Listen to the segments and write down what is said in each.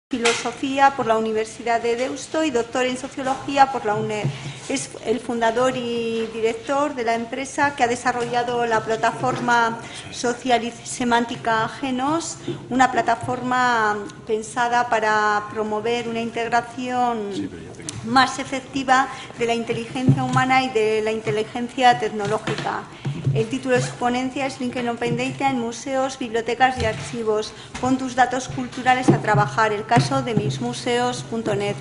Filosofía por la Universidad de Deusto y doctor en Sociología por la UNED. Es el fundador y director de la empresa que ha desarrollado la plataforma social y semántica Genos, una plataforma pensada para promover una integración más efectiva de la inteligencia humana y de la inteligencia tecnológica. El título de su ponencia es Linking Open Data en museos, bibliotecas y archivos. Pon tus datos culturales a trabajar. El caso de mismuseos.net.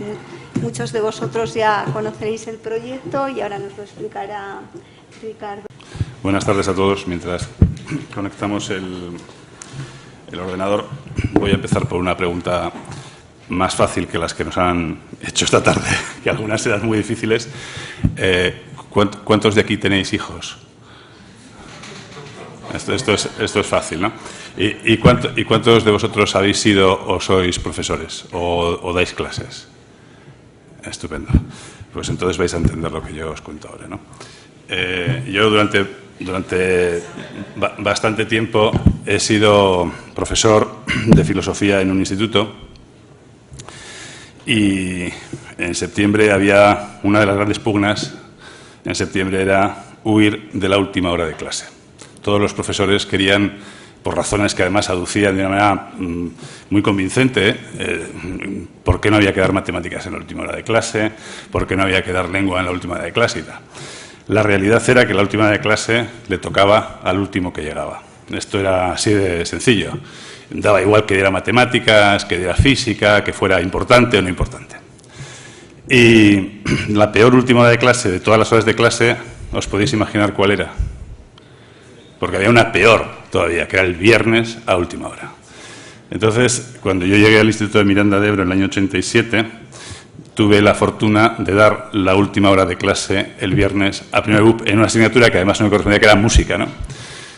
Muchos de vosotros ya conoceréis el proyecto y ahora nos lo explicará Ricardo. Buenas tardes a todos. Mientras conectamos el ordenador, voy a empezar por una pregunta más fácil que las que nos han hecho esta tarde, que algunas eran muy difíciles. ¿Cuántos de aquí tenéis hijos? Esto es fácil, ¿no? ¿Y cuántos de vosotros habéis sido o sois profesores o dais clases? Estupendo. Pues entonces vais a entender lo que yo os cuento ahora, ¿no? Yo durante bastante tiempo he sido profesor de filosofía en un instituto y en septiembre había una de las grandes pugnas. En septiembre era huir de la última hora de clase. Todos los profesores querían, por razones que además aducían de una manera muy convincente, por qué no había que dar matemáticas en la última hora de clase, por qué no había que dar lengua en la última hora de clase y tal. La realidad era que la última hora de clase le tocaba al último que llegaba. Esto era así de sencillo. Daba igual que diera matemáticas, que diera física, que fuera importante o no importante. Y la peor última hora de clase de todas las horas de clase, ¿os podéis imaginar cuál era? Porque había una peor todavía, que era el viernes a última hora. Entonces, cuando yo llegué al Instituto de Miranda de Ebro en el año 87, tuve la fortuna de dar la última hora de clase el viernes a primer grupo en una asignatura que además no me correspondía, que era música, ¿no?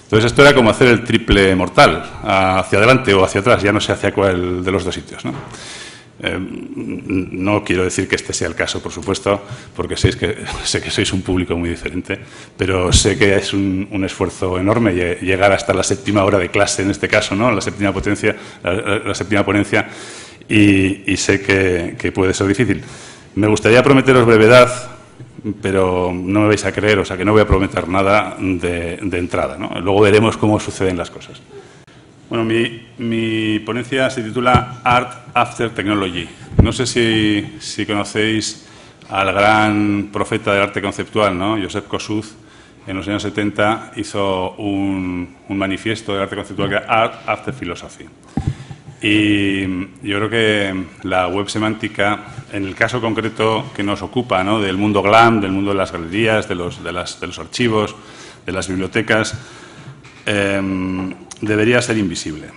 Entonces, esto era como hacer el triple mortal, hacia adelante o hacia atrás, ya no sé hacia cuál de los dos sitios, ¿no? No quiero decir que este sea el caso, por supuesto, porque sé que sois un público muy diferente, pero sé que es un esfuerzo enorme llegar hasta la séptima hora de clase, en este caso, ¿no? La séptima ponencia, y sé que puede ser difícil. Me gustaría prometeros brevedad, pero no me vais a creer, o sea que no voy a prometer nada de entrada, ¿no? Luego veremos cómo suceden las cosas. Bueno, mi ponencia se titula Art After Technology. No sé si conocéis al gran profeta del arte conceptual, ¿no? Joseph Kosuth, en los años 70 hizo un manifiesto de arte conceptual que era Art After Philosophy. Y yo creo que la web semántica, en el caso concreto que nos ocupa, ¿no? Del mundo GLAM, del mundo de las galerías, de los archivos, de las bibliotecas, debería ser invisible.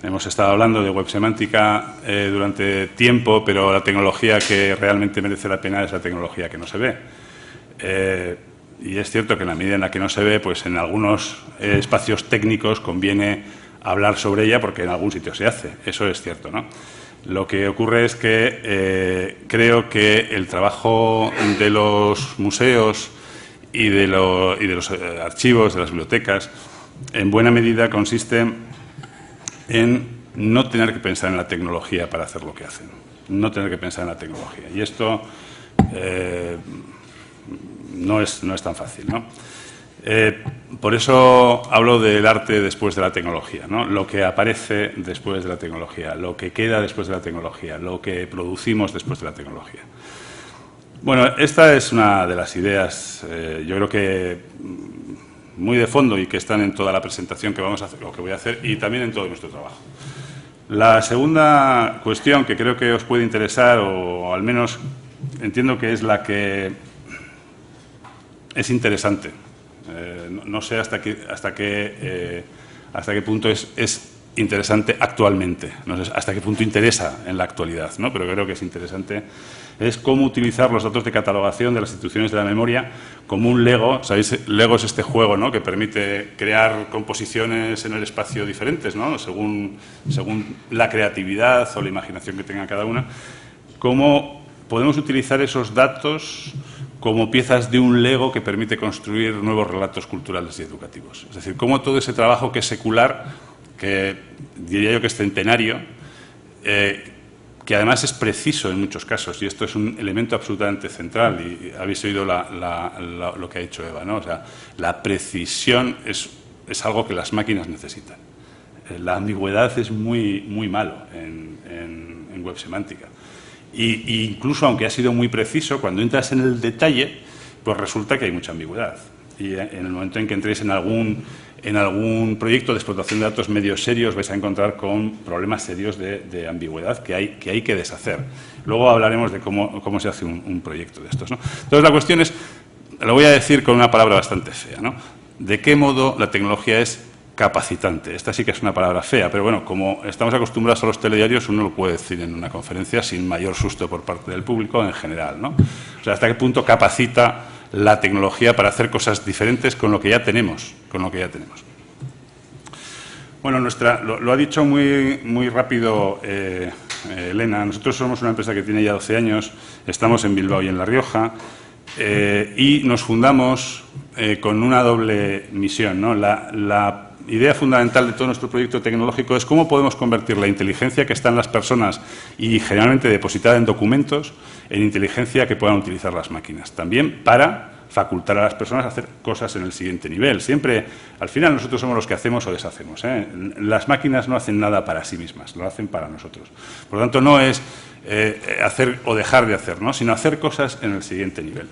Hemos estado hablando de web semántica durante tiempo, pero la tecnología que realmente merece la pena es la tecnología que no se ve. Y es cierto que en la medida en la que no se ve, pues en algunos espacios técnicos conviene hablar sobre ella porque en algún sitio se hace. Eso es cierto, ¿no? Lo que ocurre es que creo que el trabajo de los museos y de los archivos, de las bibliotecas, en buena medida consiste en no tener que pensar en la tecnología para hacer lo que hacen. No tener que pensar en la tecnología. Y esto no es tan fácil, ¿no? Por eso hablo del arte después de la tecnología, ¿no? Lo que aparece después de la tecnología, lo que queda después de la tecnología, lo que producimos después de la tecnología. Bueno, esta es una de las ideas, yo creo que muy de fondo y que están en toda la presentación que vamos a hacer, o que voy a hacer, y también en todo nuestro trabajo. La segunda cuestión que creo que os puede interesar, o al menos entiendo que es la que es interesante, no sé hasta qué punto es interesante actualmente, no sé hasta qué punto interesa en la actualidad, ¿no? Pero creo que es interesante, es cómo utilizar los datos de catalogación de las instituciones de la memoria como un Lego. ¿Sabéis? Lego es este juego, ¿no?, que permite crear composiciones en el espacio diferentes, ¿no?, según la creatividad o la imaginación que tenga cada una. Cómo podemos utilizar esos datos como piezas de un Lego que permite construir nuevos relatos culturales y educativos. Es decir, cómo todo ese trabajo que es secular, que diría yo que es centenario, que además es preciso en muchos casos, y esto es un elemento absolutamente central, y habéis oído lo que ha dicho Eva, ¿no? O sea, la precisión es algo que las máquinas necesitan. La ambigüedad es muy malo en web semántica. Y incluso aunque ha sido muy preciso, cuando entras en el detalle, pues resulta que hay mucha ambigüedad. Y en el momento en que entréis en algún proyecto de explotación de datos medios serios, vais a encontrar con problemas serios de ambigüedad que hay que deshacer. Luego hablaremos de cómo se hace un proyecto de estos, ¿no? Entonces, la cuestión es, lo voy a decir con una palabra bastante fea, ¿no? ¿De qué modo la tecnología es capacitante? Esta sí que es una palabra fea, pero bueno, como estamos acostumbrados a los telediarios, uno lo puede decir en una conferencia sin mayor susto por parte del público en general, ¿no? O sea, ¿hasta qué punto capacita la tecnología para hacer cosas diferentes con lo que ya tenemos? Bueno, lo ha dicho muy rápido Elena. Nosotros somos una empresa que tiene ya 12 años, estamos en Bilbao y en La Rioja, y nos fundamos con una doble misión, ¿no? La idea fundamental de todo nuestro proyecto tecnológico es cómo podemos convertir la inteligencia que está en las personas y generalmente depositada en documentos en inteligencia que puedan utilizar las máquinas. También para facultar a las personas a hacer cosas en el siguiente nivel. Siempre, al final, nosotros somos los que hacemos o deshacemos, ¿eh? Las máquinas no hacen nada para sí mismas, lo hacen para nosotros. Por lo tanto, no es hacer o dejar de hacer, ¿no? Sino hacer cosas en el siguiente nivel.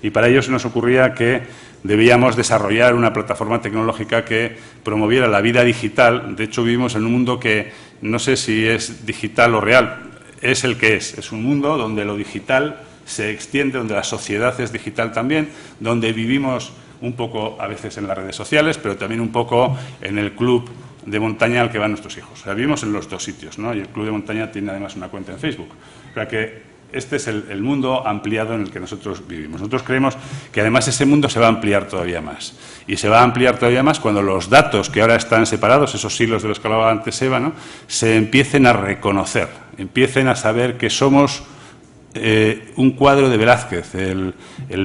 Y para ello se nos ocurría que debíamos desarrollar una plataforma tecnológica que promoviera la vida digital. De hecho, vivimos en un mundo que no sé si es digital o real, es el que es. Es un mundo donde lo digital se extiende, donde la sociedad es digital también, donde vivimos un poco a veces en las redes sociales, pero también un poco en el club de montaña al que van nuestros hijos. O sea, vivimos en los dos sitios, ¿no? Y el club de montaña tiene además una cuenta en Facebook. O sea que este es el mundo ampliado en el que nosotros vivimos. Nosotros creemos que además ese mundo se va a ampliar todavía más. Y se va a ampliar todavía más cuando los datos que ahora están separados, esos hilos de los que hablaba antes Eva, ¿no?, se empiecen a reconocer, empiecen a saber que somos un cuadro de Velázquez, el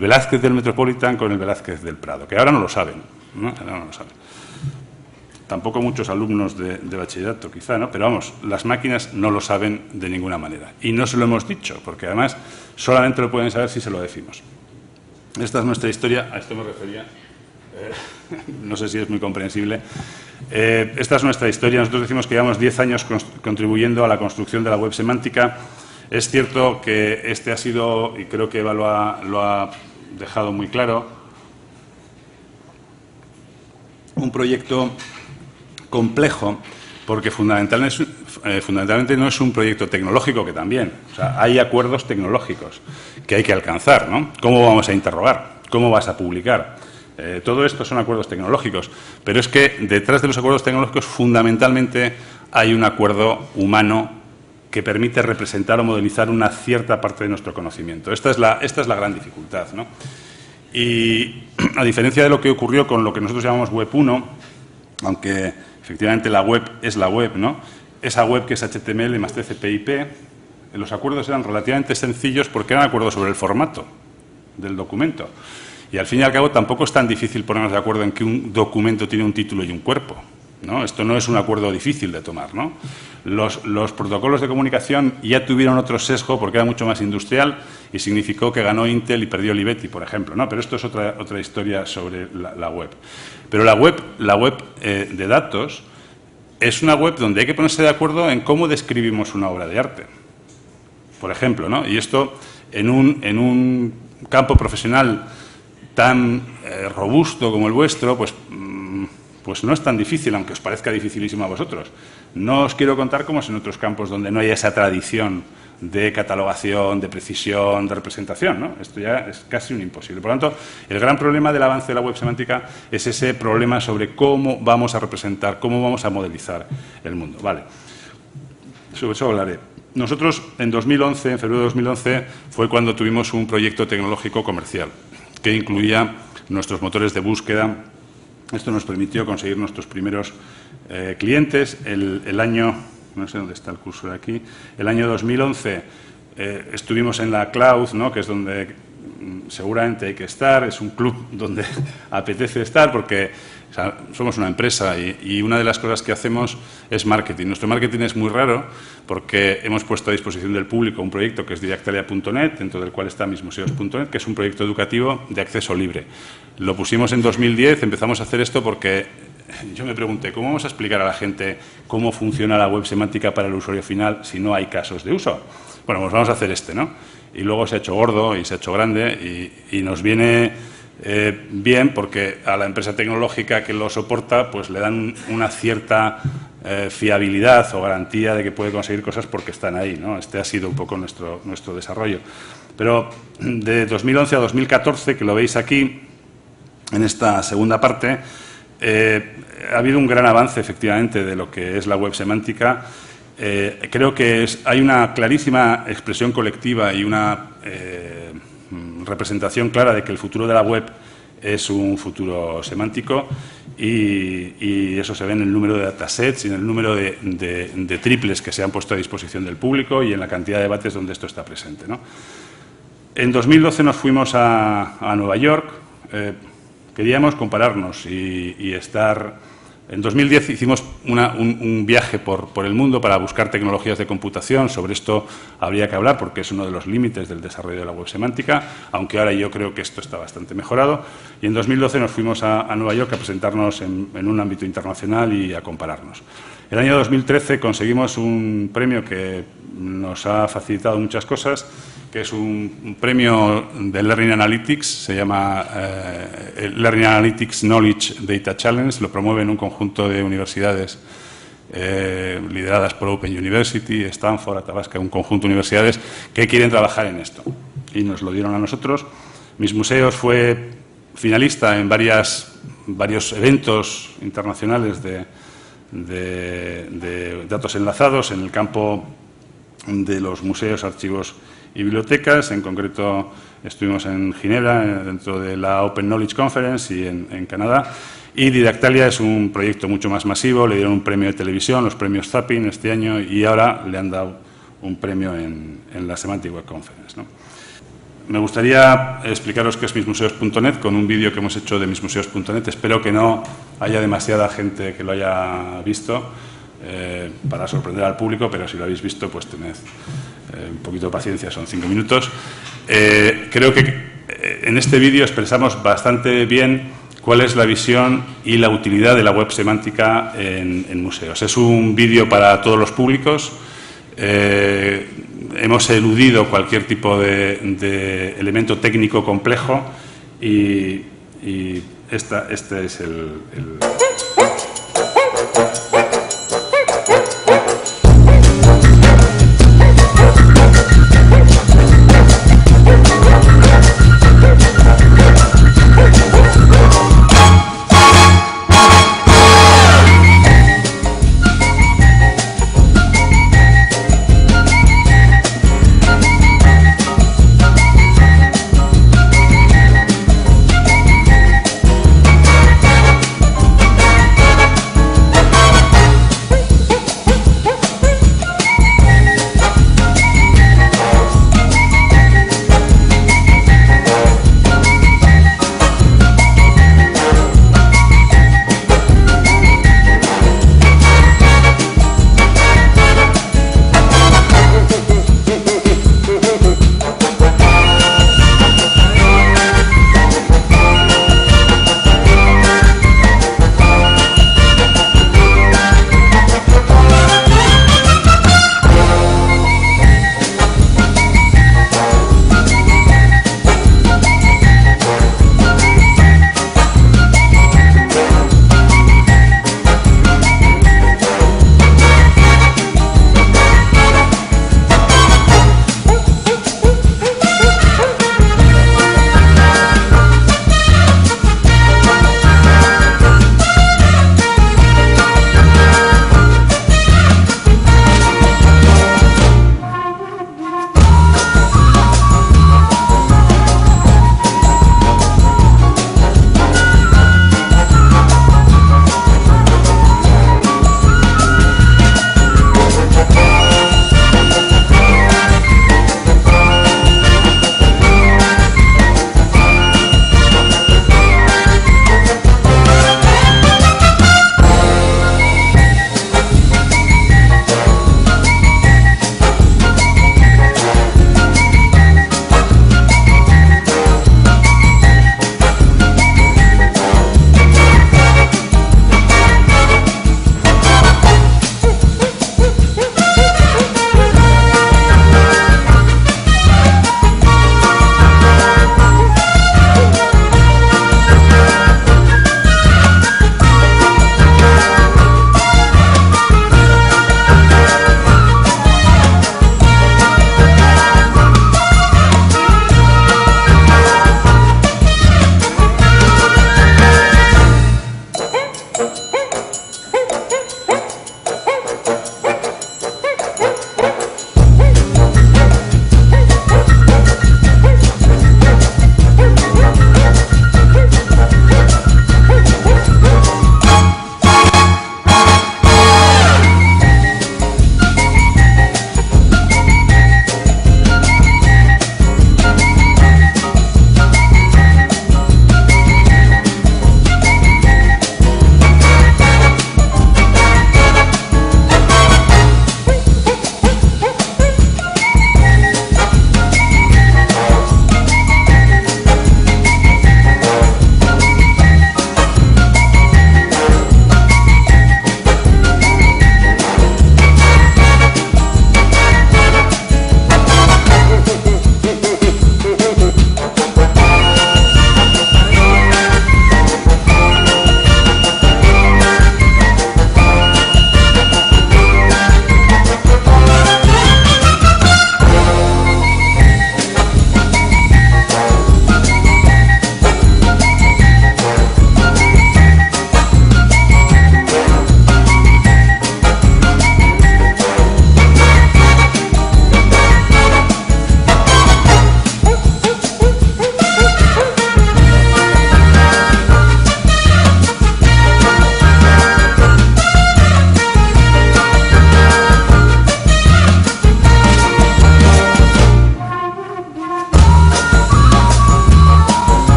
Velázquez del Metropolitan con el Velázquez del Prado, que ahora no lo saben, ¿no? Ahora no lo saben. Tampoco muchos alumnos de bachillerato, quizá, ¿no? Pero vamos, las máquinas no lo saben de ninguna manera. Y no se lo hemos dicho, porque además solamente lo pueden saber si se lo decimos. Esta es nuestra historia, a esto me refería. No sé si es muy comprensible. Esta es nuestra historia. Nosotros decimos que llevamos 10 años contribuyendo a la construcción de la web semántica. Es cierto que este ha sido, y creo que Eva lo ha dejado muy claro, un proyecto complejo, porque fundamentalmente no es un proyecto tecnológico, que también. O sea, hay acuerdos tecnológicos que hay que alcanzar, ¿no? ¿Cómo vamos a interrogar? ¿Cómo vas a publicar? Todo esto son acuerdos tecnológicos, pero es que detrás de los acuerdos tecnológicos fundamentalmente hay un acuerdo humano que permite representar o modelizar una cierta parte de nuestro conocimiento. Esta es la gran dificultad, ¿no? Y a diferencia de lo que ocurrió con lo que nosotros llamamos Web 1, aunque efectivamente la web es la web, ¿no?, esa web que es HTML más TCP/IP, los acuerdos eran relativamente sencillos porque eran acuerdos sobre el formato del documento. Y al fin y al cabo tampoco es tan difícil ponernos de acuerdo en que un documento tiene un título y un cuerpo, ¿no? Esto no es un acuerdo difícil de tomar, ¿no? Los protocolos de comunicación ya tuvieron otro sesgo porque era mucho más industrial y significó que ganó Intel y perdió Olivetti, por ejemplo, ¿no? Pero esto es otra historia sobre la web. Pero la web de datos es una web donde hay que ponerse de acuerdo en cómo describimos una obra de arte, por ejemplo, ¿no? Y esto en un campo profesional tan robusto como el vuestro, pues no es tan difícil, aunque os parezca dificilísimo a vosotros. No os quiero contar cómo es en otros campos donde no hay esa tradición de catalogación, de precisión, de representación, ¿no? Esto ya es casi un imposible. Por lo tanto, el gran problema del avance de la web semántica es ese problema sobre cómo vamos a representar, cómo vamos a modelizar el mundo. Vale. Sobre eso hablaré. Nosotros, en febrero de 2011, fue cuando tuvimos un proyecto tecnológico comercial que incluía nuestros motores de búsqueda. Esto nos permitió conseguir nuestros primeros clientes. El año, no sé dónde está el cursor aquí, el año 2011 estuvimos en la cloud, ¿no?, que es donde seguramente hay que estar, es un club donde apetece estar porque somos una empresa y una de las cosas que hacemos es marketing. Nuestro marketing es muy raro porque hemos puesto a disposición del público un proyecto que es Didactalia.net, dentro del cual está mismuseos.net, que es un proyecto educativo de acceso libre. Lo pusimos en 2010, empezamos a hacer esto porque yo me pregunté, ¿cómo vamos a explicar a la gente cómo funciona la web semántica para el usuario final si no hay casos de uso? Bueno, pues vamos a hacer ¿no? Y luego se ha hecho gordo y se ha hecho grande y nos viene bien porque a la empresa tecnológica que lo soporta pues le dan una cierta fiabilidad o garantía de que puede conseguir cosas porque están ahí, ¿no? Este ha sido un poco nuestro desarrollo. Pero de 2011 a 2014, que lo veis aquí, en esta segunda parte, ha habido un gran avance, efectivamente, de lo que es la web semántica. Creo que hay una clarísima expresión colectiva y una representación clara de que el futuro de la web es un futuro semántico y eso se ve en el número de datasets y en el número de triples que se han puesto a disposición del público y en la cantidad de debates donde esto está presente, ¿no? En 2012 nos fuimos a Nueva York. Queríamos compararnos y estar... En 2010 hicimos un viaje por el mundo para buscar tecnologías de computación. Sobre esto habría que hablar porque es uno de los límites del desarrollo de la web semántica, aunque ahora yo creo que esto está bastante mejorado. Y en 2012 nos fuimos a Nueva York a presentarnos en un ámbito internacional y a compararnos. El año 2013 conseguimos un premio que nos ha facilitado muchas cosas, que es un premio de Learning Analytics, se llama Learning Analytics Knowledge Data Challenge, lo promueven un conjunto de universidades lideradas por Open University, Stanford, Athabasca, un conjunto de universidades que quieren trabajar en esto. Y nos lo dieron a nosotros. Mis Museos fue finalista en varios eventos internacionales de datos enlazados en el campo de los museos, archivos y bibliotecas. En concreto estuvimos en Ginebra dentro de la Open Knowledge Conference y en Canadá. Y Didactalia es un proyecto mucho más masivo, le dieron un premio de televisión, los premios Zapping este año, y ahora le han dado un premio en la Semantic Web Conference, ¿no? Me gustaría explicaros qué es mismuseos.net con un vídeo que hemos hecho de mismuseos.net. Espero que no haya demasiada gente que lo haya visto para sorprender al público, pero si lo habéis visto, pues tened un poquito de paciencia, son 5 minutos. Creo que en este vídeo expresamos bastante bien cuál es la visión y la utilidad de la web semántica en museos. Es un vídeo para todos los públicos. Hemos eludido cualquier tipo de elemento técnico complejo y este es el...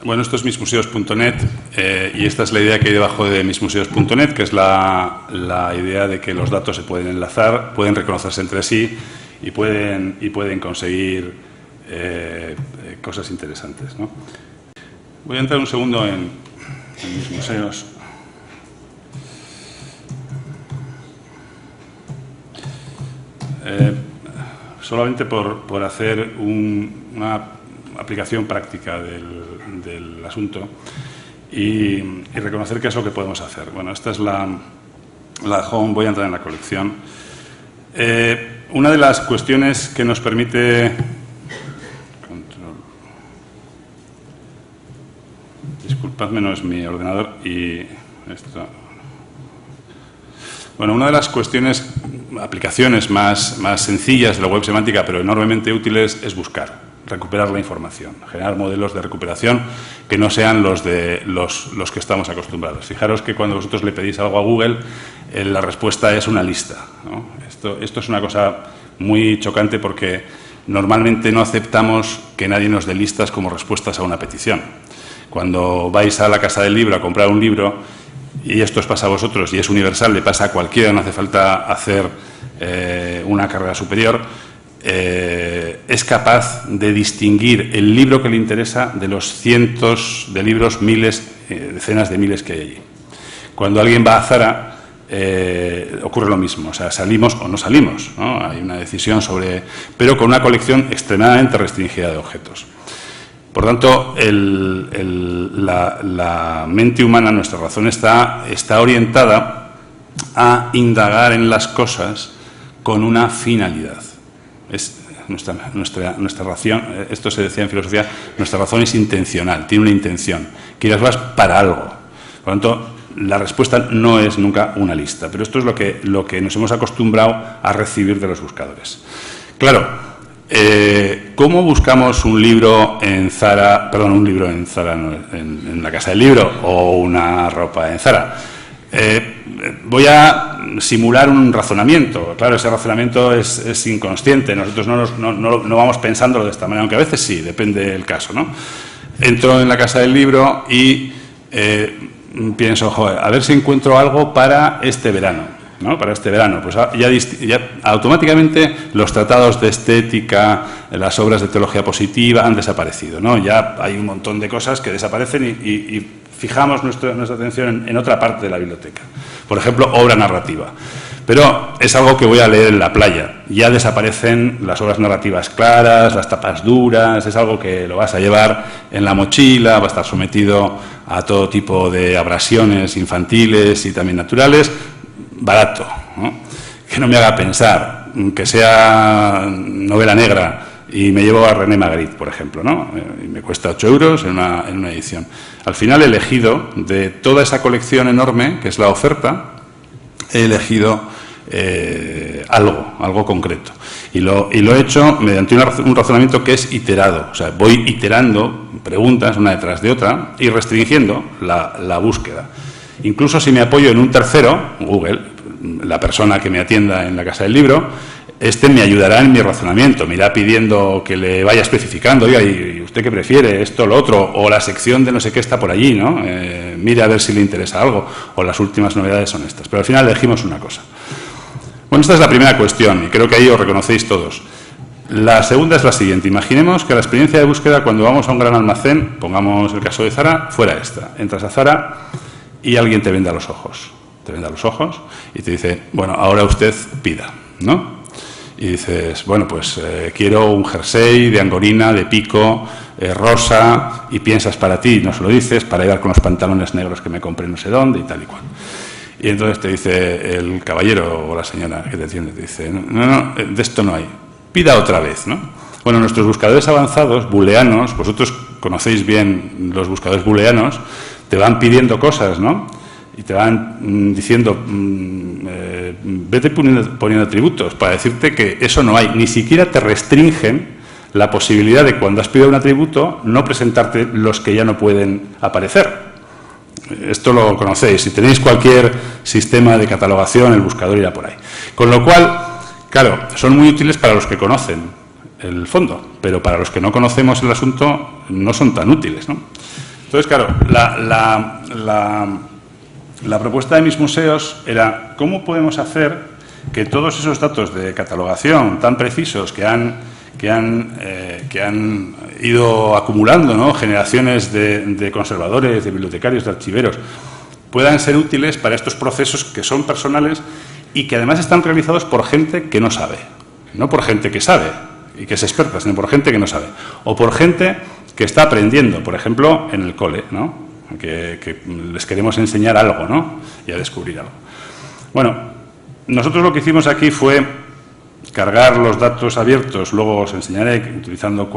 Bueno, esto es mismuseos.net y esta es la idea que hay debajo de mismuseos.net, que es la idea de que los datos se pueden enlazar, pueden reconocerse entre sí y pueden conseguir cosas interesantes, ¿no? Voy a entrar un segundo en mis museos. Solamente por hacer una aplicación práctica del asunto y reconocer qué es lo que podemos hacer. Bueno, esta es la home, voy a entrar en la colección. Una de las cuestiones que nos permite... Disculpadme, no es mi ordenador y esto... Bueno, una de las cuestiones, aplicaciones más sencillas de la web semántica, pero enormemente útiles, es buscar, recuperar la información, generar modelos de recuperación que no sean los que estamos acostumbrados. Fijaros que cuando vosotros le pedís algo a Google, la respuesta es una lista, ¿no? Esto es una cosa muy chocante porque normalmente no aceptamos que nadie nos dé listas como respuestas a una petición. Cuando vais a la Casa del Libro a comprar un libro, y esto os pasa a vosotros y es universal, le pasa a cualquiera, no hace falta hacer una carrera superior, es capaz de distinguir el libro que le interesa de los cientos de libros, miles, decenas de miles que hay allí. Cuando alguien va a Zara, ocurre lo mismo, o sea, salimos o no salimos, ¿no? Hay una decisión pero con una colección extremadamente restringida de objetos. Por tanto, la mente humana, nuestra razón, está orientada a indagar en las cosas con una finalidad. Es nuestra razón, esto se decía en filosofía, nuestra razón es intencional, tiene una intención, quiere las cosas para algo. Por tanto, la respuesta no es nunca una lista, pero esto es lo que nos hemos acostumbrado a recibir de los buscadores. Claro, ¿cómo buscamos un libro en Zara, en la Casa del Libro o una ropa en Zara? Voy a simular un razonamiento. Claro, ese razonamiento es inconsciente. Nosotros no vamos pensándolo de esta manera, aunque a veces sí, depende del caso, ¿no? Entro en la Casa del Libro y pienso, joder, a ver si encuentro algo para este verano. ¿No? Para este verano, pues ya automáticamente los tratados de estética, las obras de teología positiva han desaparecido, ¿no? Ya hay un montón de cosas que desaparecen y fijamos nuestra atención en otra parte de la biblioteca. Por ejemplo, obra narrativa. Pero es algo que voy a leer en la playa. Ya desaparecen las obras narrativas claras, las tapas duras, es algo que lo vas a llevar en la mochila, va a estar sometido a todo tipo de abrasiones infantiles y también naturales, barato, ¿no? Que no me haga pensar, que sea novela negra y me llevo a René Magritte, por ejemplo, ¿no? Y me cuesta 8 euros en una edición. Al final he elegido, de toda esa colección enorme, que es la oferta, he elegido algo concreto. Y lo he hecho mediante un razonamiento que es iterado. O sea, voy iterando preguntas una detrás de otra y restringiendo la búsqueda. Incluso si me apoyo en un tercero, Google, la persona que me atienda en la Casa del Libro, me ayudará en mi razonamiento, me irá pidiendo que le vaya especificando, oiga, ¿y usted qué prefiere? Esto, lo otro, o la sección de no sé qué está por allí, ¿no? Mire a ver si le interesa algo, o las últimas novedades son estas. Pero al final elegimos una cosa. Bueno, esta es la primera cuestión, y creo que ahí os reconocéis todos. La segunda es la siguiente. Imaginemos que la experiencia de búsqueda cuando vamos a un gran almacén, pongamos el caso de Zara, fuera esta. Entras a Zara y alguien te venda los ojos. Te venda los ojos y te dice, bueno, ahora usted pida, ¿no? Y dices, bueno, pues quiero un jersey de angorina, de pico, rosa, y piensas para ti, no se lo dices, para llevar con los pantalones negros que me compré no sé dónde y tal y cual. Y entonces te dice el caballero o la señora que te atiende, te dice, no, de esto no hay, pida otra vez, ¿no? Bueno, nuestros buscadores avanzados, booleanos, vosotros conocéis bien los buscadores booleanos, te van pidiendo cosas, ¿no? Y te van diciendo, vete poniendo atributos para decirte que eso no hay. Ni siquiera te restringen la posibilidad de, cuando has pedido un atributo, no presentarte los que ya no pueden aparecer. Esto lo conocéis. Si tenéis cualquier sistema de catalogación, el buscador irá por ahí. Con lo cual, claro, son muy útiles para los que conocen el fondo, pero para los que no conocemos el asunto no son tan útiles, ¿no? Entonces, claro, la propuesta de mis museos era cómo podemos hacer que todos esos datos de catalogación tan precisos que han ido acumulando, ¿no?, generaciones de conservadores, de bibliotecarios, de archiveros, puedan ser útiles para estos procesos que son personales y que además están realizados por gente que no sabe, no por gente que sabe y que es experta, sino por gente que no sabe, o por gente que está aprendiendo, por ejemplo, en el cole, ¿no?, que les queremos enseñar algo, ¿no?, y a descubrir algo. Bueno, nosotros lo que hicimos aquí fue cargar los datos abiertos, luego os enseñaré utilizando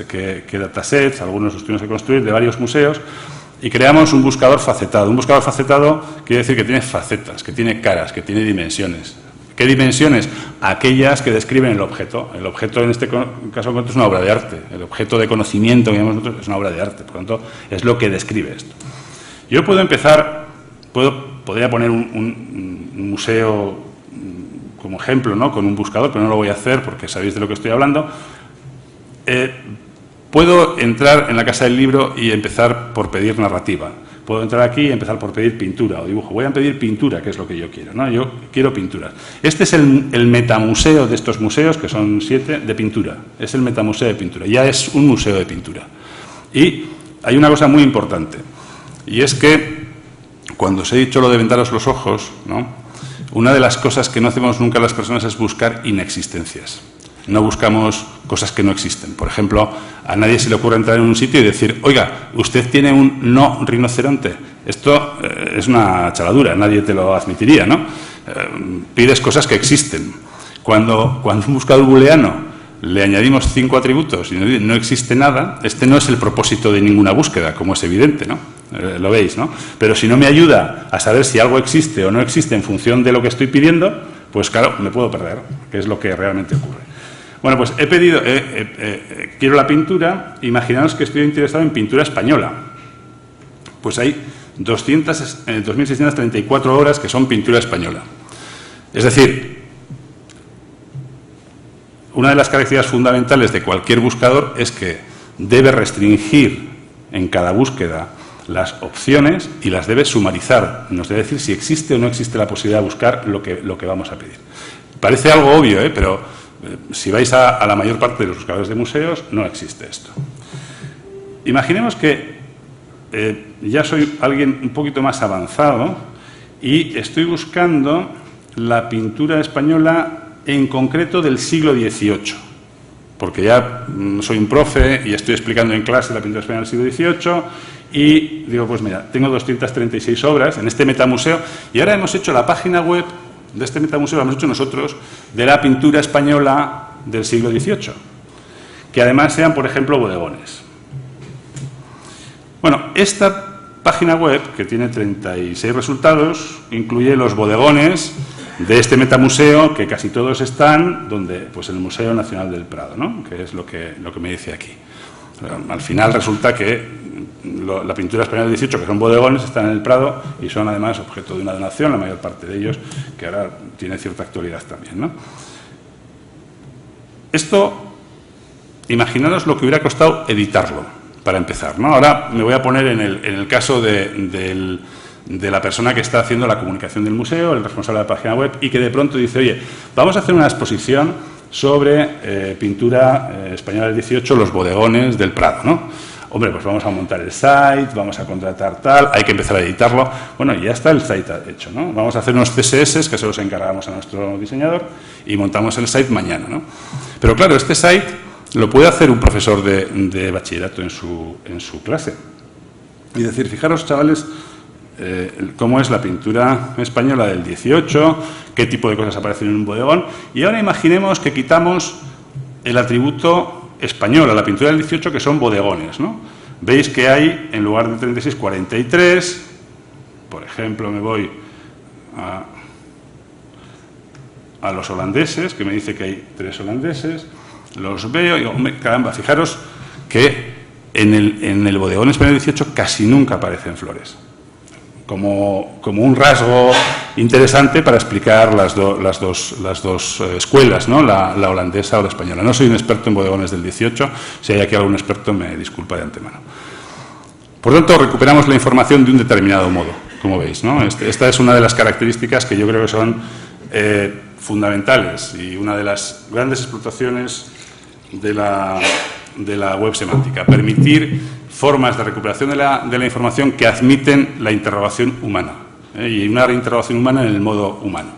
qué datasets, algunos los tuvimos que construir, de varios museos, y creamos un buscador facetado. Un buscador facetado quiere decir que tiene facetas, que tiene caras, que tiene dimensiones. ¿Qué dimensiones? Aquellas que describen el objeto. El objeto, en este caso, es una obra de arte. El objeto de conocimiento que llamamos nosotros es una obra de arte. Por lo tanto, es lo que describe esto. Yo puedo empezar, podría poner un museo como ejemplo, ¿no?, con un buscador, pero no lo voy a hacer porque sabéis de lo que estoy hablando. Puedo entrar en la Casa del Libro y empezar por pedir narrativa. Puedo entrar aquí y empezar por pedir pintura o dibujo. Voy a pedir pintura, que es lo que yo quiero, ¿no? Yo quiero pinturas. Este es el metamuseo de estos museos, que son 7, de pintura. Es el metamuseo de pintura. Ya es un museo de pintura. Y hay una cosa muy importante, y es que cuando os he dicho lo de vendaros los ojos, ¿no?, una de las cosas que no hacemos nunca las personas es buscar inexistencias. No buscamos cosas que no existen. Por ejemplo, a nadie se le ocurre entrar en un sitio y decir, oiga, usted tiene un no rinoceronte. Esto es una chaladura, nadie te lo admitiría, ¿no? Pides cosas que existen. Cuando un buscador booleano le añadimos 5 atributos y no existe nada, este no es el propósito de ninguna búsqueda, como es evidente, ¿no? Lo veis, ¿no? Pero si no me ayuda a saber si algo existe o no existe en función de lo que estoy pidiendo, pues claro, me puedo perder, que es lo que realmente ocurre. Bueno, pues he pedido, quiero la pintura. Imaginaos que estoy interesado en pintura española. Pues hay 2.634 obras que son pintura española. Es decir, una de las características fundamentales de cualquier buscador es que debe restringir en cada búsqueda las opciones y las debe sumarizar. Nos debe decir si existe o no existe la posibilidad de buscar lo que vamos a pedir. Parece algo obvio, pero si vais a la mayor parte de los buscadores de museos, no existe esto. Imaginemos que ya soy alguien un poquito más avanzado y estoy buscando la pintura española en concreto del siglo XVIII, porque ya soy un profe y estoy explicando en clase la pintura española del siglo XVIII y digo, pues mira, tengo 236 obras en este metamuseo y ahora hemos hecho la página web de este metamuseo, lo hemos hecho nosotros, de la pintura española del siglo XVIII, que además sean, por ejemplo, bodegones. Bueno, esta página web, que tiene 36 resultados, incluye los bodegones de este metamuseo, que casi todos están donde, pues en el Museo Nacional del Prado, ¿no?, que es lo que me dice aquí. Al final resulta que la pintura española del XVIII, que son bodegones, están en el Prado y son además objeto de una donación, la mayor parte de ellos, que ahora tiene cierta actualidad también, ¿no? Esto, imaginaros lo que hubiera costado editarlo, para empezar, ¿no? Ahora me voy a poner en el caso de la persona que está haciendo la comunicación del museo, el responsable de la página web, y que de pronto dice, oye, vamos a hacer una exposición sobre pintura española del XVIII, los bodegones del Prado, ¿no? Hombre, pues vamos a montar el site, vamos a contratar tal, hay que empezar a editarlo. Bueno, ya está el site hecho, ¿no? Vamos a hacer unos CSS, que se los encargamos a nuestro diseñador, y montamos el site mañana, ¿no? Pero claro, este site lo puede hacer un profesor de bachillerato en su clase. Y decir, fijaros, chavales, cómo es la pintura española del XVIII, qué tipo de cosas aparecen en un bodegón. Y ahora imaginemos que quitamos el atributo español a la pintura del XVIII, que son bodegones, ¿no? Veis que hay, en lugar de 36, 43. Por ejemplo, me voy a los holandeses, que me dice que hay 3 holandeses. Los veo y digo, caramba, fijaros que en el bodegón español del XVIII casi nunca aparecen flores. como un rasgo interesante para explicar las dos escuelas, ¿no? La holandesa o la española. No soy un experto en bodegones del 18, si hay aquí algún experto me disculpa de antemano. Por tanto, recuperamos la información de un determinado modo, como veis, ¿no? Esta es una de las características que yo creo que son fundamentales y una de las grandes explotaciones de la web semántica, permitir formas de recuperación de la información que admiten la interrogación humana, y una interrogación humana en el modo humano.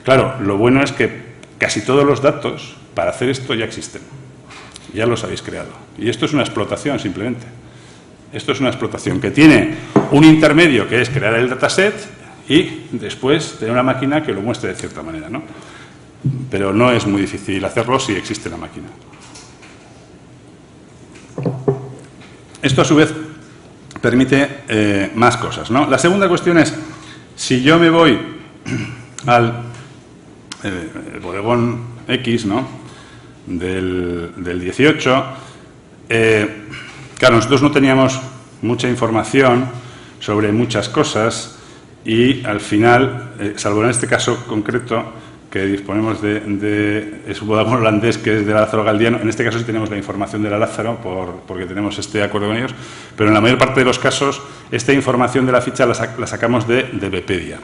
Claro, lo bueno es que casi todos los datos para hacer esto ya existen, ya los habéis creado, y esto es una explotación simplemente. Esto es una explotación que tiene un intermedio, que es crear el dataset y después tener una máquina que lo muestre de cierta manera, ¿no? Pero no es muy difícil hacerlo si existe la máquina. Esto, a su vez, permite más cosas, ¿no? La segunda cuestión es, si yo me voy al bodegón X, ¿no?, del 18, claro, nosotros no teníamos mucha información sobre muchas cosas y, al final, salvo en este caso concreto, que disponemos es un bodegón holandés que es de la Lázaro Galdiano. En este caso sí tenemos la información de la Lázaro porque tenemos este acuerdo con ellos, pero en la mayor parte de los casos esta información de la ficha la sacamos de Wikipedia.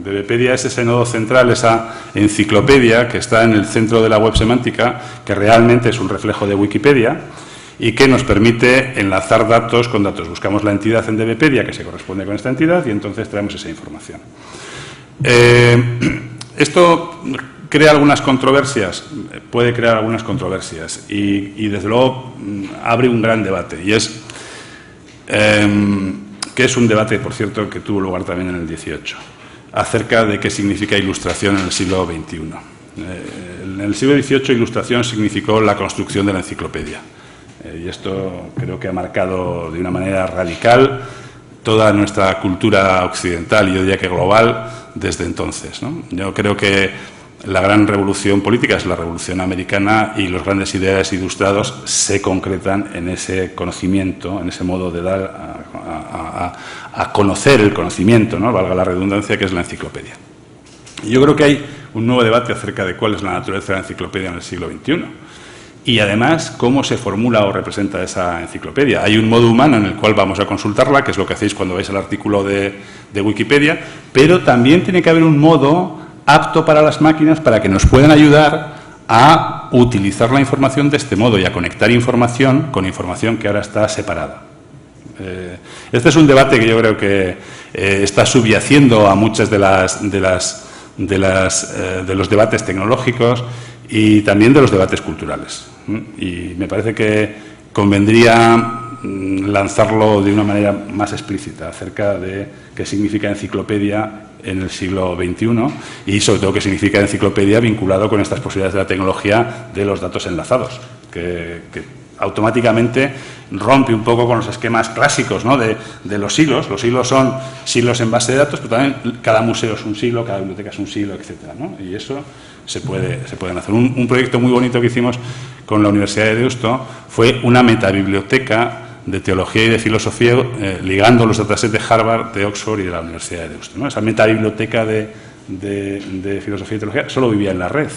Wikipedia es ese nodo central, esa enciclopedia que está en el centro de la web semántica, que realmente es un reflejo de Wikipedia y que nos permite enlazar datos con datos. Buscamos la entidad en Wikipedia que se corresponde con esta entidad y entonces traemos esa información. Esto crea algunas controversias, puede crear algunas controversias y desde luego abre un gran debate, y es que es un debate, por cierto, que tuvo lugar también en el 18, acerca de qué significa ilustración en el siglo XXI. En el siglo XVIII ilustración significó la construcción de la enciclopedia, y esto creo que ha marcado de una manera radical toda nuestra cultura occidental y yo diría que global desde entonces, ¿no? Yo creo que la gran revolución política es la revolución americana y los grandes ideales ilustrados se concretan en ese conocimiento, en ese modo de dar a conocer el conocimiento, ¿no?, valga la redundancia, que es la enciclopedia. Y yo creo que hay un nuevo debate acerca de cuál es la naturaleza de la enciclopedia en el siglo XXI. Y además, cómo se formula o representa esa enciclopedia. Hay un modo humano en el cual vamos a consultarla, que es lo que hacéis cuando veis el artículo de Wikipedia, pero también tiene que haber un modo apto para las máquinas para que nos puedan ayudar a utilizar la información de este modo y a conectar información con información que ahora está separada. Este es un debate que yo creo que está subyaciendo a muchas de los debates tecnológicos y también de los debates culturales. Y me parece que convendría lanzarlo de una manera más explícita acerca de qué significa enciclopedia en el siglo XXI y, sobre todo, qué significa enciclopedia vinculado con estas posibilidades de la tecnología de los datos enlazados, que automáticamente rompe un poco con los esquemas clásicos, ¿no?, de los silos. Los silos son silos en base de datos, pero también cada museo es un silo, cada biblioteca es un silo, etcétera, ¿no? Y eso se pueden hacer. Un proyecto muy bonito que hicimos con la Universidad de Deusto fue una metabiblioteca de teología y de filosofía ligando los datasets de Harvard, de Oxford y de la Universidad de Deusto, ¿no? Esa metabiblioteca de filosofía y teología solo vivía en la red.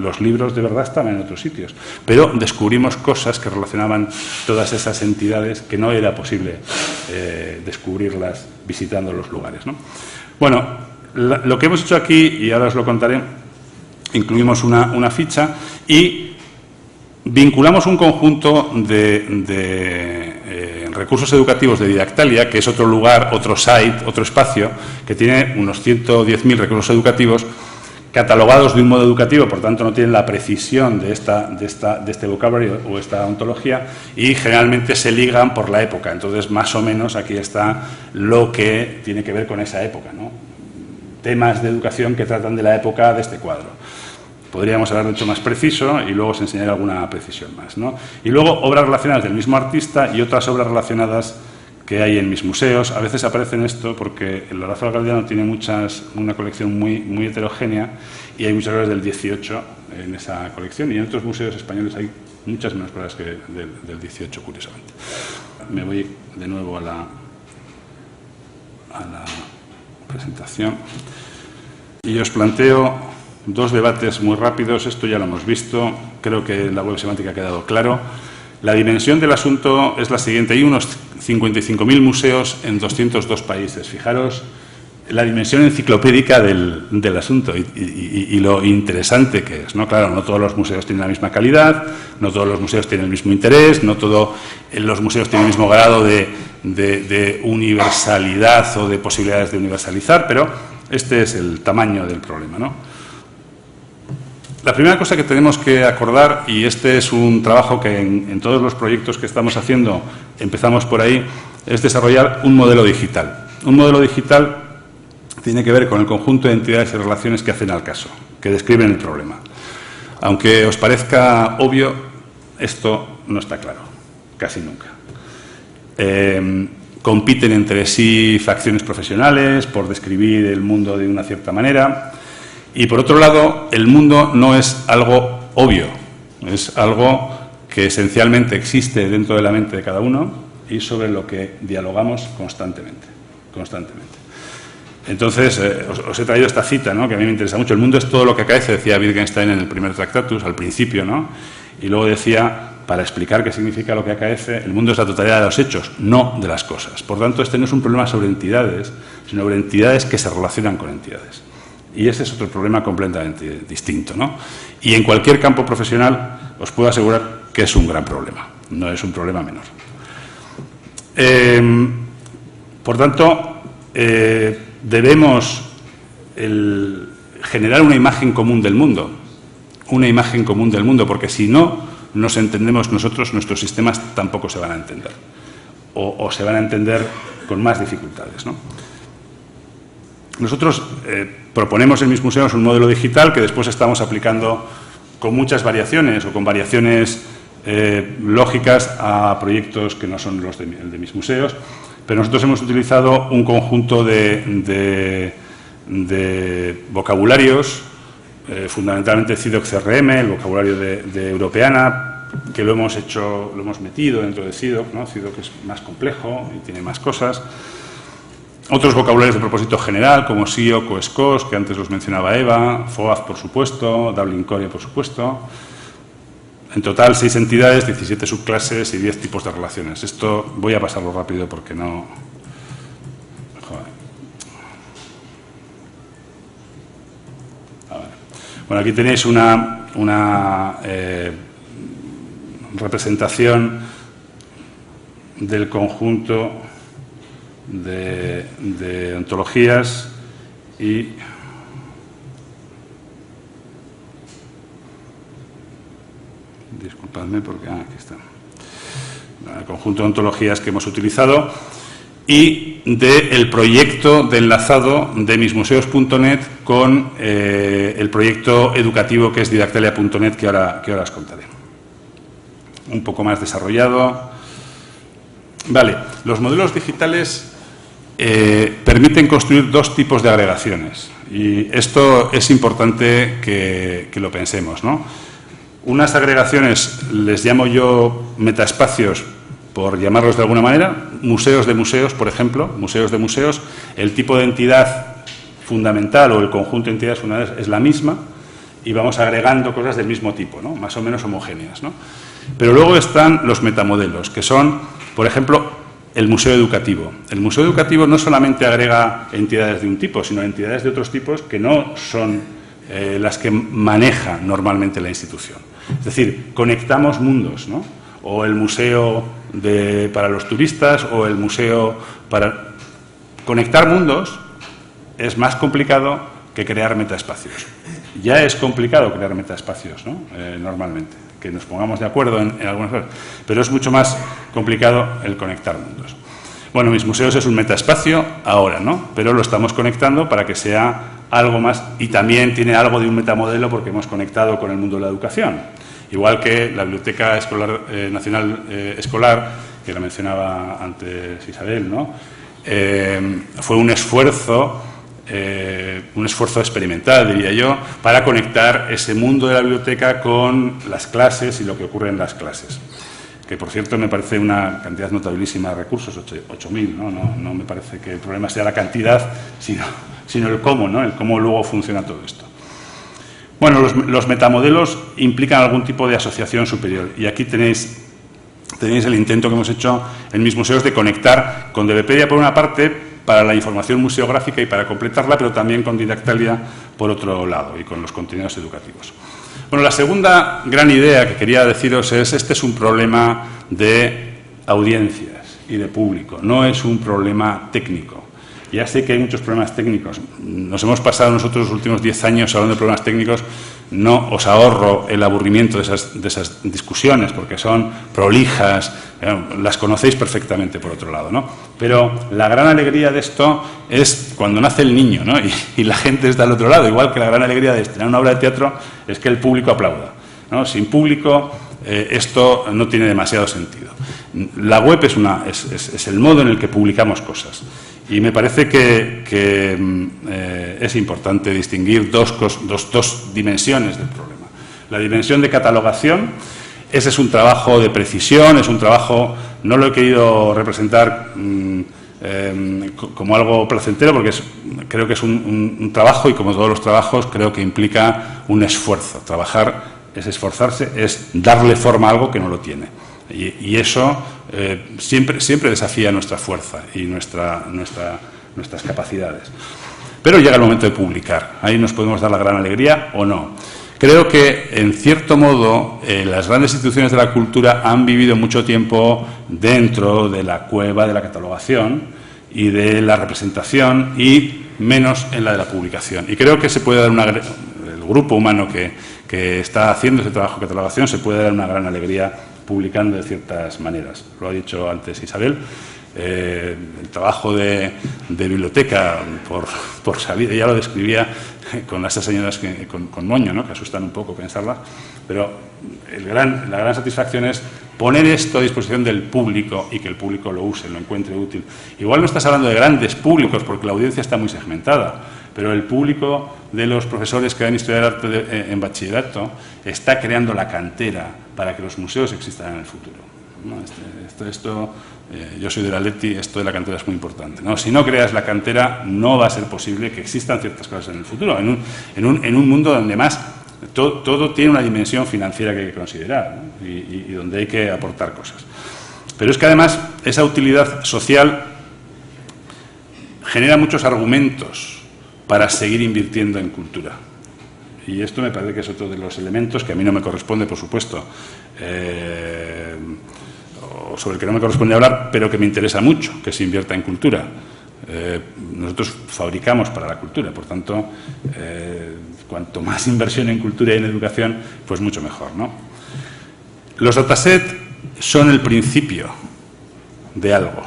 Los libros de verdad estaban en otros sitios, pero descubrimos cosas que relacionaban todas esas entidades que no era posible descubrirlas visitando los lugares, ¿no? Bueno, lo que hemos hecho aquí, y ahora os lo contaré, incluimos una ficha y vinculamos un conjunto de recursos educativos de Didactalia, que es otro lugar, otro site, otro espacio, que tiene unos 110.000 recursos educativos catalogados de un modo educativo, por tanto no tienen la precisión de este vocabulario o esta ontología, y generalmente se ligan por la época. Entonces, más o menos aquí está lo que tiene que ver con esa época, ¿no? Temas de educación que tratan de la época de este cuadro. Podríamos haberlo hecho más preciso y luego os enseñaré alguna precisión más, ¿no? Y luego obras relacionadas del mismo artista y otras obras relacionadas que hay en mis museos. A veces aparecen esto porque el Lázaro Galdiano tiene una colección muy heterogénea y hay muchas obras del 18 en esa colección, y en otros museos españoles hay muchas menos obras que del 18, curiosamente. Me voy de nuevo a a la presentación. Y os planteo dos debates muy rápidos. Esto ya lo hemos visto, creo que en la web semántica ha quedado claro. La dimensión del asunto es la siguiente. Hay unos 55.000 museos en 202 países. Fijaros la dimensión enciclopédica del asunto y lo interesante que es, ¿no? Claro, no todos los museos tienen la misma calidad, no todos los museos tienen el mismo interés, no todos los museos tienen el mismo grado de universalidad o de posibilidades de universalizar, pero este es el tamaño del problema, ¿no? La primera cosa que tenemos que acordar, y este es un trabajo que en todos los proyectos que estamos haciendo empezamos por ahí, es desarrollar un modelo digital. Un modelo digital tiene que ver con el conjunto de entidades y relaciones que hacen al caso, que describen el problema. Aunque os parezca obvio, esto no está claro, casi nunca. Compiten entre sí facciones profesionales por describir el mundo de una cierta manera. Y, por otro lado, el mundo no es algo obvio, es algo que esencialmente existe dentro de la mente de cada uno y sobre lo que dialogamos constantemente. Entonces, os he traído esta cita, ¿no?, que a mí me interesa mucho. El mundo es todo lo que acaece, decía Wittgenstein en el primer Tractatus, al principio, ¿no? Y luego decía, para explicar qué significa lo que acaece, el mundo es la totalidad de los hechos, no de las cosas. Por tanto, este no es un problema sobre entidades, sino sobre entidades que se relacionan con entidades. Y ese es otro problema completamente distinto, ¿no? Y en cualquier campo profesional os puedo asegurar que es un gran problema, no es un problema menor. Por tanto, debemos generar una imagen común del mundo, porque si no nos entendemos nosotros, nuestros sistemas tampoco se van a entender, o se van a entender con más dificultades, ¿no? Nosotros proponemos en mis museos un modelo digital que después estamos aplicando con muchas variaciones o con variaciones lógicas a proyectos que no son los de mis museos, pero nosotros hemos utilizado un conjunto de vocabularios, fundamentalmente CIDOC CRM, el vocabulario de Europeana, que lo hemos metido dentro de CIDOC, ¿no? CIDOC es más complejo y tiene más cosas. Otros vocabularios de propósito general, como SIOC o SCOS, que antes los mencionaba Eva, FOAF, por supuesto, Dublin Core, por supuesto. En total, 6 entidades, 17 subclases y 10 tipos de relaciones. Esto voy a pasarlo rápido porque no... Joder. A ver. Bueno, aquí tenéis una representación del conjunto de ontologías y disculpadme porque aquí está el conjunto de ontologías que hemos utilizado y del proyecto de enlazado de mismuseos.net con el proyecto educativo que es didactalia.net que ahora os contaré. Un poco más desarrollado. Vale, los modelos digitales permiten construir dos tipos de agregaciones y esto es importante que lo pensemos, ¿no? Unas agregaciones les llamo yo metaespacios, por llamarlos de alguna manera, museos de museos, por ejemplo, museos de museos, el tipo de entidad fundamental o el conjunto de entidades fundamentales es la misma y vamos agregando cosas del mismo tipo, ¿no?, más o menos homogéneas, ¿no? Pero luego están los metamodelos, que son, por ejemplo, el museo educativo. El museo educativo no solamente agrega entidades de un tipo, sino entidades de otros tipos que no son las que maneja normalmente la institución. Es decir, conectamos mundos, ¿no? O el museo para los turistas o el museo para... Conectar mundos es más complicado que crear metaespacios. Ya es complicado crear metaespacios, ¿no? Normalmente, que nos pongamos de acuerdo en algunas cosas, pero es mucho más complicado el conectar mundos. Bueno, mis museos es un metaespacio ahora, ¿no? Pero lo estamos conectando para que sea algo más, y también tiene algo de un metamodelo porque hemos conectado con el mundo de la educación. Igual que la Biblioteca Escolar, Nacional Escolar, que la mencionaba antes Isabel, ¿no? Fue un esfuerzo experimental, diría yo, para conectar ese mundo de la biblioteca con las clases y lo que ocurre en las clases. que por cierto me parece una cantidad notabilísima de recursos, 8.000, ¿no? No me parece que el problema sea la cantidad, sino el cómo, ¿no? El cómo luego funciona todo esto. Bueno, los metamodelos implican algún tipo de asociación superior, y aquí tenéis el intento que hemos hecho en mis museos de conectar con Debepedia por una parte para la información museográfica y para completarla, pero también con Didactalia por otro lado y con los contenidos educativos. Bueno, la segunda gran idea que quería deciros es: este es un problema de audiencias y de público, no es un problema técnico. Ya sé que hay muchos problemas técnicos. Nos hemos pasado nosotros los últimos 10 años hablando de problemas técnicos. No os ahorro el aburrimiento de esas discusiones, porque son prolijas, las conocéis perfectamente por otro lado, ¿no? Pero la gran alegría de esto es cuando nace el niño, ¿no? Y la gente está al otro lado, igual que la gran alegría de estrenar una obra de teatro es que el público aplauda, ¿no? Sin público esto no tiene demasiado sentido. La web es el modo en el que publicamos cosas. Y me parece que es importante distinguir dos dimensiones del problema. La dimensión de catalogación, ese es un trabajo de precisión, es un trabajo, no lo he querido representar como algo placentero, porque creo que es un trabajo, y como todos los trabajos creo que implica un esfuerzo. Trabajar es esforzarse, es darle forma a algo que no lo tiene. Y eso siempre desafía nuestra fuerza y nuestras capacidades. Pero llega el momento de publicar. Ahí nos podemos dar la gran alegría o no. Creo que, en cierto modo, las grandes instituciones de la cultura han vivido mucho tiempo dentro de la cueva de la catalogación y de la representación, y menos en la de la publicación. Y creo que se puede dar el grupo humano que está haciendo ese trabajo de catalogación se puede dar una gran alegría publicando de ciertas maneras. Lo ha dicho antes Isabel. El trabajo de biblioteca por salir, ella lo describía con esas señoras con moño, ¿no? Que asustan un poco pensarla, pero la gran satisfacción es poner esto a disposición del público y que el público lo use, lo encuentre útil. Igual no estás hablando de grandes públicos porque la audiencia está muy segmentada, pero el público de los profesores que dan Historia del Arte en bachillerato está creando la cantera para que los museos existan en el futuro, ¿no? Yo soy del Atleti, esto de la cantera es muy importante, ¿no? Si no creas la cantera, no va a ser posible que existan ciertas cosas en el futuro, en un mundo donde más todo tiene una dimensión financiera que hay que considerar, ¿no? y donde hay que aportar cosas. Pero es que además esa utilidad social genera muchos argumentos para seguir invirtiendo en cultura. Y esto me parece que es otro de los elementos que a mí no me corresponde, por supuesto, o sobre el que no me corresponde hablar, pero que me interesa mucho que se invierta en cultura. Nosotros fabricamos para la cultura, por tanto, cuanto más inversión en cultura y en educación, pues mucho mejor, ¿no? Los datasets son el principio de algo,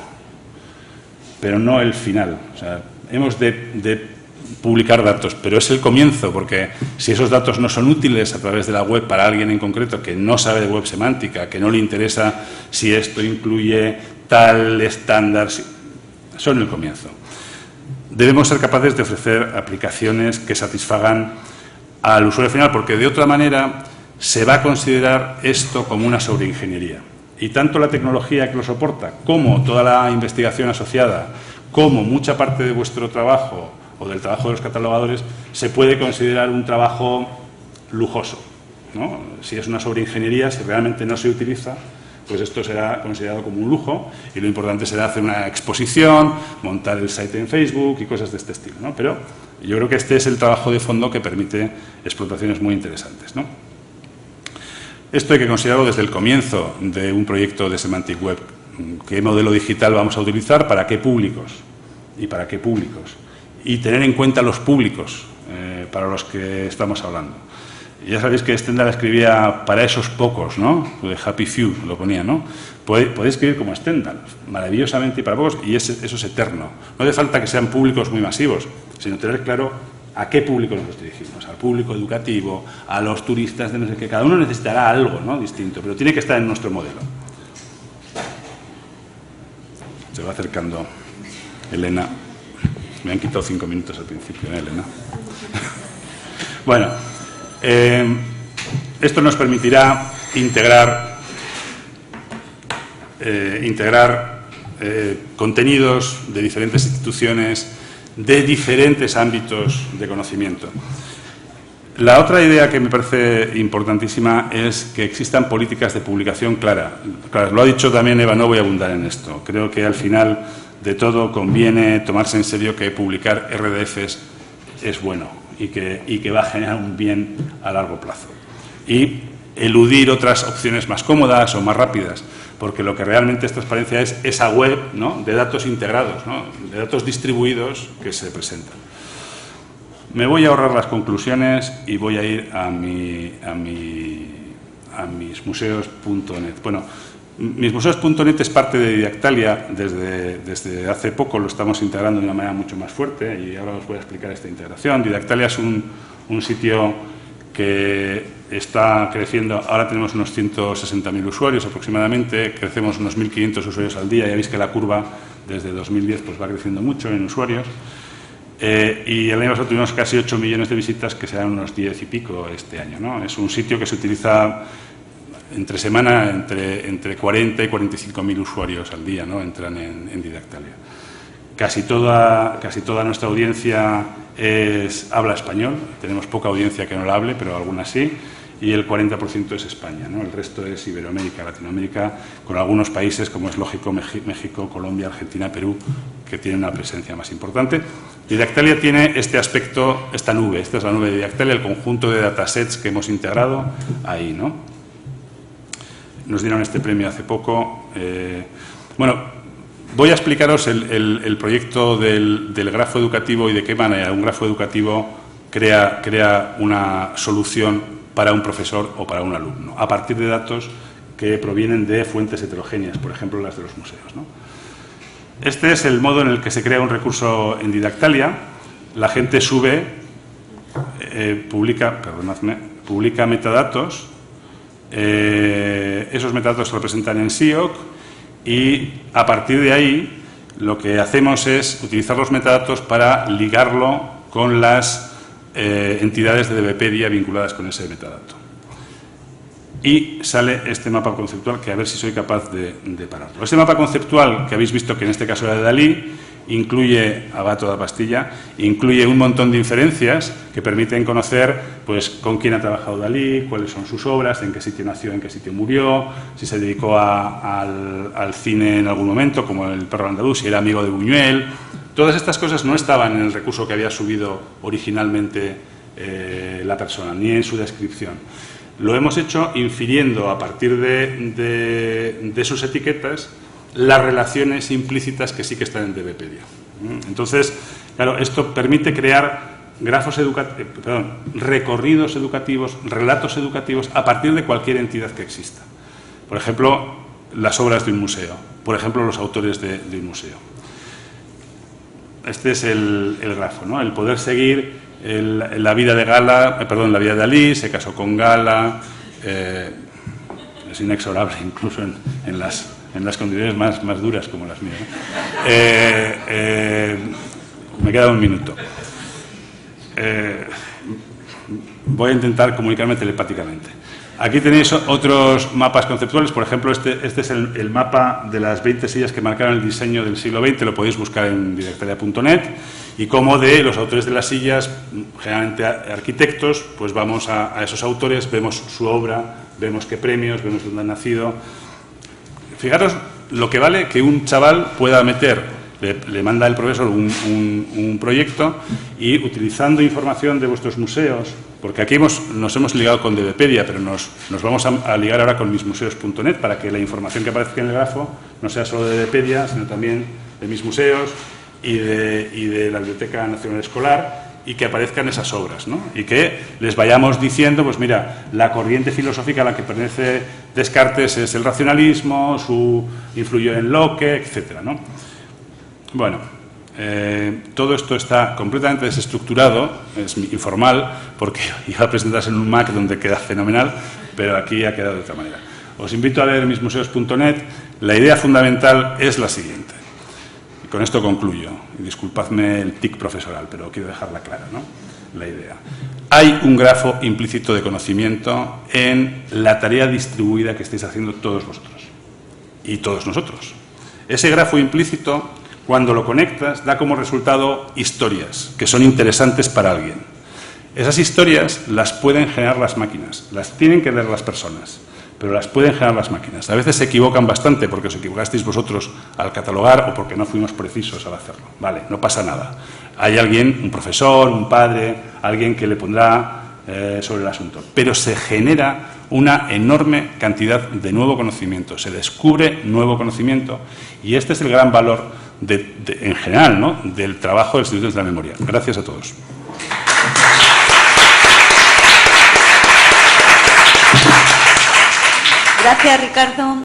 pero no el final. O sea, hemos de publicar datos, pero es el comienzo, porque si esos datos no son útiles a través de la web para alguien en concreto que no sabe de web semántica, que no le interesa si esto incluye tal estándar, son el comienzo. Debemos ser capaces de ofrecer aplicaciones que satisfagan al usuario final, porque de otra manera se va a considerar esto como una sobreingeniería. Y tanto la tecnología que lo soporta, como toda la investigación asociada, como mucha parte de vuestro trabajo o del trabajo de los catalogadores, se puede considerar un trabajo lujoso, ¿no? Si es una sobreingeniería, si realmente no se utiliza, pues esto será considerado como un lujo, y lo importante será hacer una exposición, montar el site en Facebook y cosas de este estilo, ¿no? Pero yo creo que este es el trabajo de fondo que permite explotaciones muy interesantes, ¿no? Esto hay que considerarlo desde el comienzo de un proyecto de Semantic Web. ¿Qué modelo digital vamos a utilizar? ¿Para qué públicos? ¿Y para qué públicos? Y tener en cuenta los públicos para los que estamos hablando. Ya sabéis que Stendhal escribía para esos pocos, ¿no? De happy few, lo ponía, ¿no? Podéis escribir como Stendhal, maravillosamente y para pocos, y eso es eterno. No hace falta que sean públicos muy masivos, sino tener claro a qué público nos dirigimos, al público educativo, a los turistas, de no sé qué. Cada uno necesitará algo, ¿no? Distinto, pero tiene que estar en nuestro modelo. Se va acercando Elena. Me han quitado 5 minutos al principio, ¿eh, Elena? Bueno, esto nos permitirá integrar integrar contenidos de diferentes instituciones, de diferentes ámbitos de conocimiento. La otra idea que me parece importantísima es que existan políticas de publicación claras. Lo ha dicho también Eva, no voy a abundar en esto. Creo que al final de todo conviene tomarse en serio que publicar RDFs es bueno y que va a generar un bien a largo plazo. Y eludir otras opciones más cómodas o más rápidas, porque lo que realmente es transparencia es esa web, ¿no?, de datos integrados, ¿no?, de datos distribuidos que se presentan. Me voy a ahorrar las conclusiones y voy a ir a mismuseos.net. Bueno, mismuseos.net es parte de Didactalia desde hace poco, lo estamos integrando de una manera mucho más fuerte y ahora os voy a explicar esta integración. Didactalia es un sitio que está creciendo, ahora tenemos unos 160.000 usuarios aproximadamente, crecemos unos 1.500 usuarios al día, ya veis que la curva desde 2010 pues va creciendo mucho en usuarios. Y el año pasado tuvimos casi 8 millones de visitas, que serán unos 10 y pico este año, ¿no? Es un sitio que se utiliza entre semana entre 40 y 45.000 usuarios al día, ¿no?, entran en Didactalia. Casi toda nuestra audiencia habla español, tenemos poca audiencia que no la hable, pero algunas sí, y el 40% es España, ¿no? El resto es Iberoamérica, Latinoamérica, con algunos países, como es lógico, México, Colombia, Argentina, Perú, que tienen una presencia más importante. Didactalia tiene este aspecto, esta nube, esta es la nube de Didactalia, el conjunto de datasets que hemos integrado ahí, ¿no? Nos dieron este premio hace poco. Bueno, voy a explicaros el proyecto del grafo educativo y de qué manera un grafo educativo crea una solución para un profesor o para un alumno, a partir de datos que provienen de fuentes heterogéneas, por ejemplo, las de los museos, ¿no? Este es el modo en el que se crea un recurso en Didactalia. La gente sube, publica metadatos, esos metadatos se representan en SIOC y a partir de ahí lo que hacemos es utilizar los metadatos para ligarlo con las entidades de DBpedia vinculadas con ese metadato. Y sale este mapa conceptual que a ver si soy capaz de pararlo. Este mapa conceptual que habéis visto que en este caso era de Dalí, incluye, a toda pastilla, incluye un montón de inferencias que permiten conocer pues con quién ha trabajado Dalí, cuáles son sus obras, en qué sitio nació, en qué sitio murió, si se dedicó al cine en algún momento, como El perro andaluz, si era amigo de Buñuel. Todas estas cosas no estaban en el recurso que había subido originalmente la persona, ni en su descripción. Lo hemos hecho infiriendo a partir de sus etiquetas las relaciones implícitas que sí que están en DBpedia. Entonces, claro, esto permite crear recorridos educativos, relatos educativos a partir de cualquier entidad que exista. Por ejemplo, las obras de un museo, por ejemplo, los autores de un museo. Este es el grafo, ¿no? El poder seguir la vida de la vida de Dalí, se casó con Gala, es inexorable incluso en las condiciones más duras como las mías, ¿no? Me queda un minuto. Voy a intentar comunicarme telepáticamente. Aquí tenéis otros mapas conceptuales, por ejemplo, este es el mapa de las 20 sillas que marcaron el diseño del siglo XX, lo podéis buscar en didactalia.net, y como de los autores de las sillas, generalmente arquitectos, pues vamos a esos autores, vemos su obra, vemos qué premios, vemos dónde han nacido. Fijaros lo que vale que un chaval pueda meter, le manda el profesor un proyecto y utilizando información de vuestros museos, porque aquí nos hemos ligado con DBpedia, pero nos vamos a ligar ahora con mismuseos.net para que la información que aparezca en el grafo no sea solo de DBpedia, sino también de mis museos y de la Biblioteca Nacional Escolar, y que aparezcan esas obras, ¿no? Y que les vayamos diciendo, pues mira, la corriente filosófica a la que pertenece Descartes es el racionalismo, influyó en Locke, etcétera, ¿no? Bueno, todo esto está completamente desestructurado, es informal, porque iba a presentarse en un Mac donde queda fenomenal, pero aquí ha quedado de otra manera. Os invito a leer mismuseos.net. La idea fundamental es la siguiente. Y con esto concluyo. Y disculpadme el tic profesoral, pero quiero dejarla clara, ¿no? La idea. Hay un grafo implícito de conocimiento en la tarea distribuida que estáis haciendo todos vosotros. y todos nosotros. Ese grafo implícito, cuando lo conectas, da como resultado historias que son interesantes para alguien. Esas historias las pueden generar las máquinas, las tienen que leer las personas, pero las pueden generar las máquinas. A veces se equivocan bastante porque os equivocasteis vosotros al catalogar o porque no fuimos precisos al hacerlo. Vale, no pasa nada. Hay alguien, un profesor, un padre, alguien que le pondrá sobre el asunto. Pero se genera una enorme cantidad de nuevo conocimiento, se descubre nuevo conocimiento y este es el gran valor en general, ¿no?, del trabajo de los institutos de la memoria. Gracias a todos. Gracias, Ricardo.